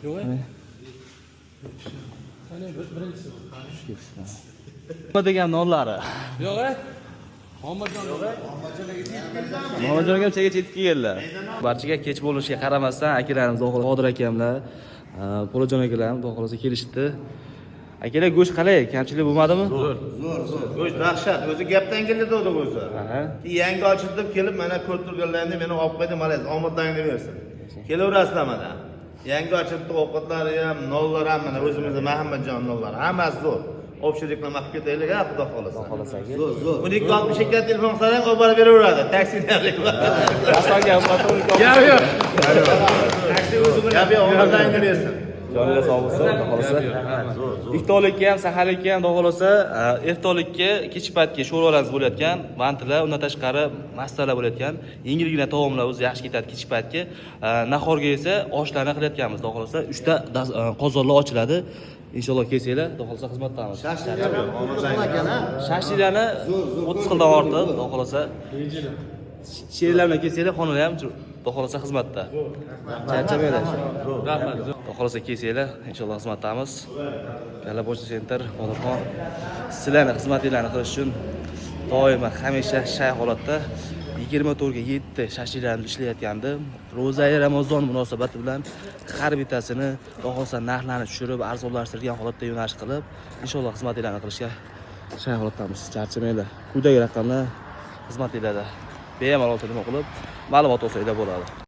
Yo'q. Qani birinchisi. Nima degan nonlari? Yo'q. Muhammadjon yo'q. Muhammadjon ham chega chetga keldilar. Barchaga kech bo'lishiga qaramasdan akalarimiz Qodir akamlar, Po'lajon akalar xudo xolasa kelishdi. Akalar go'sht qalay? Kamchilik bo'lmadimi? Zo'r. Go'sht dahshat. O'zi gapdan keldi dedi o'zi. Yangi ochilib kelib, mana ko'rib turganlarni meni olib qo'ydi, malayz omadlaringni bersin. Kelaverasizlar mana. Yangi ochilib ovqatlari ham, nonlar ham mana o'zimizning Muhammadjon nonlari. Hammasi zo'r. Obshiliklarni qilib ketaylik, xudo xolasa. Zo'r. 1262 telefon qilsang, olib borib beraveradi. Taksilarlik bor. Asonga motor Yo'q. Taksi o'zi bilan omadlaringni bersin. Joniga sog' bo'lsin, xudo xolasa. Iftorlikka ham, saharlikka ham xudo xolasa, iftorlikka kechki paytga sho'rvalarimiz bo'layotgan, mantilar, undan tashqari mastalar bo'layotgan, yengilgina taomlar o'zi yaxshi ketadi kechki paytga. Nahorga esa oshlarni qilayotganmiz, xudo xolasa. 3 ta qozonlar ochiladi. Inshaalloh kelsanglar, xudo xolasa xizmatdamiz. Shashlilarni 30 xildan ortiq, xudo xolasa. Sherlar bilan kelsanglar, xonalar ham xudo xolasa xizmatda. Charchamanglar. Rahmat. Xudo xolasa kelsanglar, inshaalloh xizmatdamiz. Kalla pochta center Qodirxon sizlarning xizmatingizni qilish uchun doimo hamisha shay holatda 24 ga 7 shashlilarni ishlayotgandi. Ro'za-i Ramazon munosabati bilan har bittasini xudo xolasa narxlarni tushirib, arzonlashtirgan holatda yo'nalish qilib, inshaalloh xizmatingizni qilishga shay holatdamiz. Charchamanglar. Quyidagi raqamlar xizmatingizda bemalol telefon qilib ma'lumot olsanglar bo'ladi.